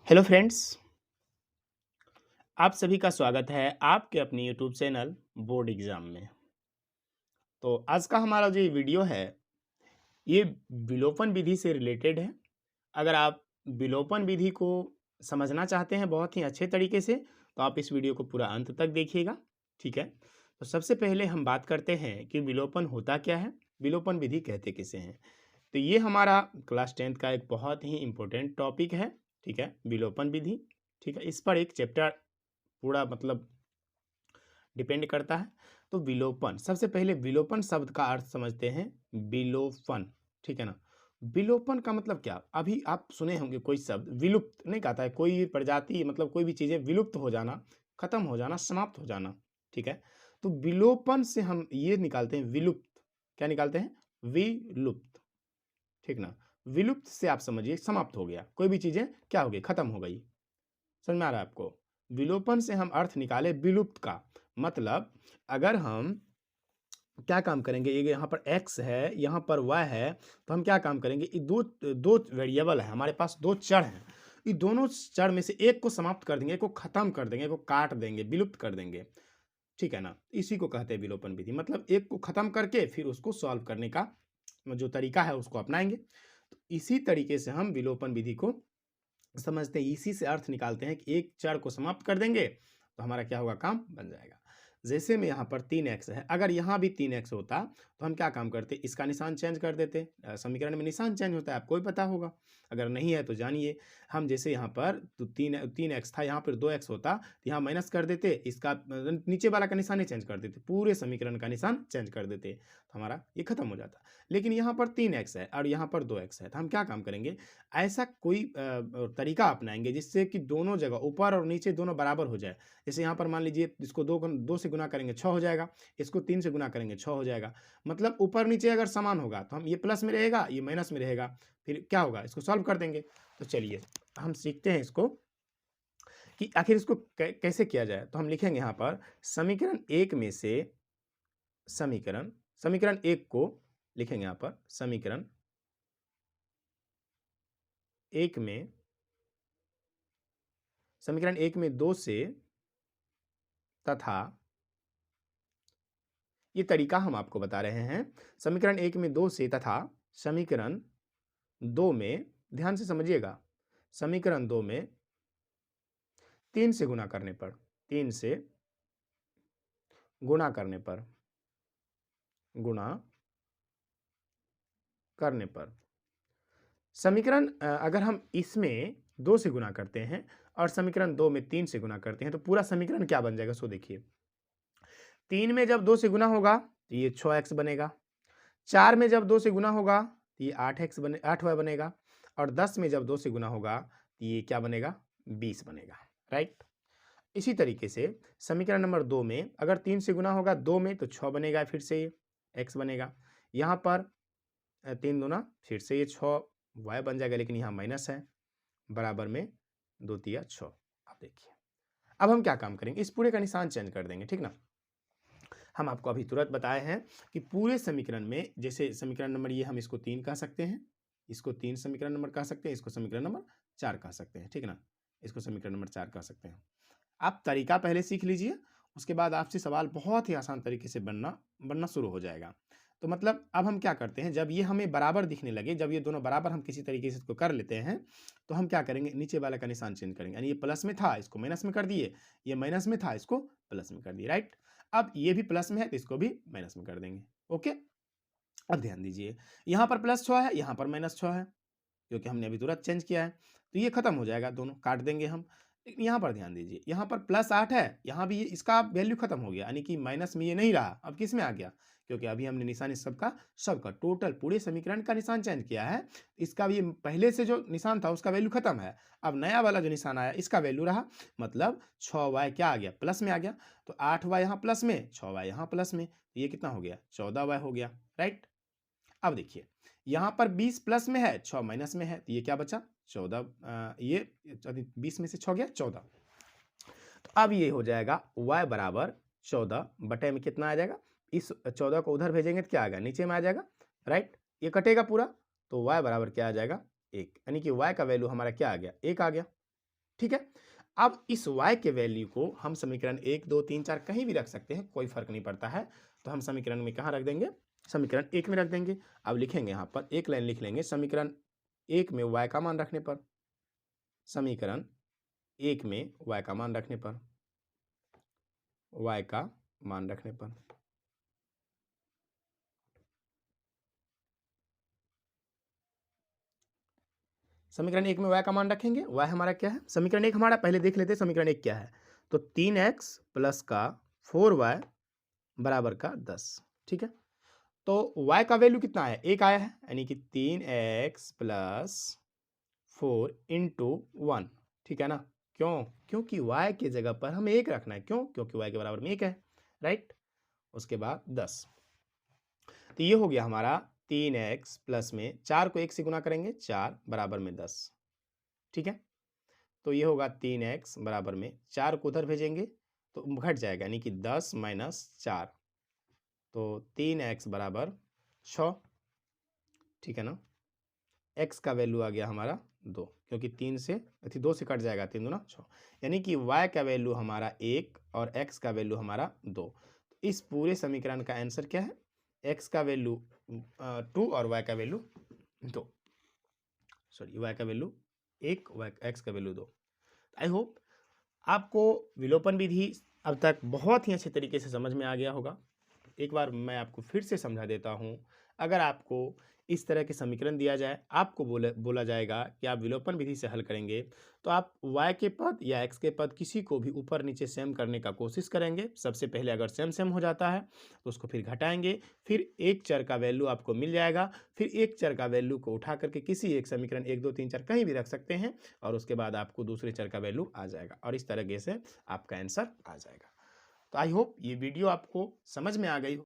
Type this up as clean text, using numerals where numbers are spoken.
Hello friends, आप सभी का स्वागत है आपके अपनी यूट्यूब चैनल बोर्ड एग्ज़ाम में। तो आज का हमारा जो ये वीडियो है, ये विलोपन विधि से रिलेटेड है। अगर आप विलोपन विधि को समझना चाहते हैं बहुत ही अच्छे तरीके से, तो आप इस वीडियो को पूरा अंत तक देखिएगा, ठीक है? तो सबसे पहले हम बात करते हैं कि विलोपन होता क्या है, विलोपन विधि कहते किसे हैं? तो ये हमारा क्लास 10th का एक बहुत ही इम्पोर्टेंट टॉपिक है, ठीक है? विलोपन विधि, ठीक है? इस पर एक चैप्टर पूरा मतलब डिपेंड करता है। तो विलोपन, सबसे पहले विलोपन शब्द का अर्थ समझते हैं। विलोपन, ठीक है ना? विलोपन का मतलब क्या? अभी आप सुने होंगे कोई शब्द विलुप्त नहीं कहता है, कोई भी प्रजाति मतलब कोई भी चीज़ें विलुप्त हो जाना, खत्म हो जाना, समाप्त हो जाना, ठीक है? तो विलोपन से हम ये निकालते हैं विलुप्त। क्या निकालते हैं? विलुप्त, ठीक ना? विलुप्त से आप समझिए समाप्त हो गया, कोई भी चीज़ें क्या हो गई? खत्म हो गई। समझ में आ रहा है आपको? विलोपन से हम अर्थ निकाले विलुप्त का, मतलब अगर हम क्या काम करेंगे, ये यहाँ पर x है, यहाँ पर y है, तो हम क्या काम करेंगे, ये दो दो वेरिएबल है हमारे पास, दो चर हैं, ये दोनों चर में से एक को समाप्त कर देंगे, एक को खत्म कर देंगे, एक को काट देंगे, विलुप्त कर देंगे, ठीक है ना? इसी को कहते हैं विलोपन विधि। मतलब एक को खत्म करके फिर उसको सॉल्व करने का जो तरीका है उसको अपनाएंगे। तो इसी तरीके से हम विलोपन विधि को समझते हैं, इसी से अर्थ निकालते हैं कि एक चर को समाप्त कर देंगे तो हमारा क्या होगा, काम बन जाएगा। जैसे में यहाँ पर 3x है, अगर यहाँ भी 3x होता तो हम क्या काम करते, इसका निशान चेंज कर देते। समीकरण में निशान चेंज होता है, आपको भी पता होगा, अगर नहीं है तो जानिए। हम जैसे यहाँ पर तो 3x था, यहाँ पर 2x होता तो यहाँ माइनस कर देते, इसका नीचे वाला का निशान ही चेंज कर देते, पूरे समीकरण का निशान चेंज कर देते, तो हमारा ये खत्म हो जाता। लेकिन यहाँ पर 3x है और यहाँ पर 2x है, तो हम क्या काम करेंगे, ऐसा कोई तरीका अपनाएंगे जिससे कि दोनों जगह ऊपर और नीचे दोनों बराबर हो जाए। जैसे यहाँ पर मान लीजिए इसको दो से गुना करेंगे 6 हो जाएगा, इसको 3 से गुना करेंगे 6 हो जाएगा। मतलब ऊपर नीचे अगर समान होगा तो हम ये प्लस में रहेगा, ये माइनस में रहेगा, फिर क्या होगा, इसको सॉल्व कर देंगे। तो चलिए हम सीखते हैं इसको कि आखिर इसको कैसे किया जाए। तो हम लिखेंगे यहाँ पर समीकरण एक में से समीकरण समीकरण एक को लिखेंगे यहाँ पर समीकरण एक में, समीकरण एक में 2 से तथा, ये तरीका हम आपको बता रहे हैं, समीकरण एक में 2 से तथा समीकरण 2 में, ध्यान से समझिएगा, समीकरण 2 में 3 से गुणा करने पर, 3 से गुणा करने पर, गुणा करने पर समीकरण अगर हम इसमें 2 से गुणा करते हैं और समीकरण 2 में 3 से गुणा करते हैं तो पूरा समीकरण क्या बन जाएगा, सो देखिए। 3 में जब 2 से गुना होगा तो ये 6x बनेगा, 4 में जब 2 से गुना होगा तो ये 8y बनेगा, और 10 में जब 2 से गुना होगा तो ये क्या बनेगा, 20 बनेगा, राइट। इसी तरीके से समीकरण नंबर 2 में अगर 3 से गुना होगा 2 में तो 6 बनेगा, फिर से ये x बनेगा, यहाँ पर 3 दूना फिर से ये 6y बन जाएगा, लेकिन यहाँ माइनस है, बराबर में 2 तिया 6। आप देखिए अब हम क्या काम करेंगे, इस पूरे का निशान चेंज कर देंगे, ठीक ना? हम आपको अभी तुरंत बताए हैं कि पूरे समीकरण में, जैसे समीकरण नंबर ये हम इसको 3 कह सकते हैं, इसको 3 समीकरण नंबर कह सकते हैं, इसको समीकरण नंबर 4 कह सकते हैं, ठीक ना? इसको समीकरण नंबर 4 कह सकते हैं। आप तरीका पहले सीख लीजिए, उसके बाद आपसे सवाल बहुत ही आसान तरीके से बनना शुरू हो जाएगा। तो मतलब अब हम क्या करते हैं, जब ये हमें बराबर दिखने लगे, जब ये दोनों बराबर हम किसी तरीके से इसको कर लेते हैं, तो हम क्या करेंगे, नीचे वाले का निशान चेंज करेंगे, यानी ये प्लस में था इसको माइनस में कर दिए, ये माइनस में था इसको प्लस में कर दिए, राइट। अब ये भी प्लस में है तो इसको भी माइनस में कर देंगे, ओके। अब ध्यान दीजिए, यहाँ पर +6 है, यहाँ पर -6 है, क्योंकि हमने अभी तुरंत चेंज किया है, तो ये खत्म हो जाएगा, दोनों काट देंगे हम। लेकिन यहाँ पर ध्यान दीजिए, यहाँ पर +8 है, यहाँ भी ये इसका वैल्यू खत्म हो गया, यानी कि माइनस में ये नहीं रहा, अब किस में आ गया, क्योंकि अभी हमने निशान इस सबका सबका टोटल पूरे समीकरण का निशान चेंज किया है। इसका भी पहले से जो निशान था उसका वैल्यू खत्म है, अब नया वाला जो निशान आया इसका वैल्यू रहा, मतलब 6y क्या आ गया, प्लस में आ गया। तो 8y यहाँ प्लस में, 6y यहाँ प्लस में, तो ये कितना हो गया, 14y हो गया, राइट। अब देखिए यहाँ पर 20 प्लस में है, 6 माइनस में है, तो ये क्या बचा, 14, ये 20 में से 6 गया 14। तो अब ये हो जाएगा y बराबर 14 बटे में कितना आ जाएगा, इस 14 को उधर भेजेंगे तो क्या आएगा, नीचे में आ जाएगा, राइट। ये कटेगा पूरा, तो y बराबर क्या आ जाएगा, 1, यानी कि y का वैल्यू हमारा क्या आ गया, 1 आ गया, ठीक है। अब इस y के वैल्यू को हम समीकरण 1, 2, 3, 4 कहीं भी रख सकते हैं, कोई फर्क नहीं पड़ता है। तो हम समीकरण में कहाँ रख देंगे? समीकरण 1 में रख देंगे। अब लिखेंगे यहाँ पर एक लाइन लिख लेंगे, समीकरण 1 में y का मान रखने पर, समीकरण 1 में y का मान रखने पर, y का मान रखने पर समीकरण 1 में y का मान रखेंगे। y हमारा क्या है? समीकरण 1 हमारा पहले देख लेते हैं समीकरण 1 क्या है। तो 3x प्लस का 4y बराबर का 10, ठीक है। तो y का वैल्यू कितना है? 1 आया है, यानी कि 3x प्लस 4 इंटू 1, ठीक है ना। क्यों? क्योंकि y की जगह पर हमें 1 रखना है। क्यों? क्योंकि y के बराबर में 1 है, राइट। उसके बाद 10, तो ये हो गया हमारा 3x प्लस में 4 को 1 से गुना करेंगे, 4 बराबर में 10, ठीक है। तो ये होगा 3x बराबर में 4 को उधर भेजेंगे तो घट जाएगा, यानी कि 10 माइनस 4, तो 3x बराबर 6, ठीक है ना। x का वैल्यू आ गया हमारा 2, क्योंकि 3 से 2 से कट जाएगा, 3 दूना 6, यानी कि y का वैल्यू हमारा 1 और x का वैल्यू हमारा 2। इस पूरे समीकरण का आंसर क्या है? x का वैल्यू 2 और y का वैल्यू 2, सॉरी y का वैल्यू 1, x का वैल्यू 2। आई होप आपको विलोपन विधि अब तक बहुत ही अच्छे तरीके से समझ में आ गया होगा। एक बार मैं आपको फिर से समझा देता हूँ। अगर आपको इस तरह के समीकरण दिया जाए, आपको बोला जाएगा कि आप विलोपन विधि से हल करेंगे, तो आप y के पद या x के पद किसी को भी ऊपर नीचे सेम करने का कोशिश करेंगे। सबसे पहले अगर सेम सेम हो जाता है तो उसको फिर घटाएंगे, फिर एक चर का वैल्यू आपको मिल जाएगा, फिर एक चर का वैल्यू को उठा करके किसी एक समीकरण 1, 2, 3, 4 कहीं भी रख सकते हैं, और उसके बाद आपको दूसरे चर का वैल्यू आ जाएगा, और इस तरीके से आपका आंसर आ जाएगा। तो आई होप ये वीडियो आपको समझ में आ गई हो।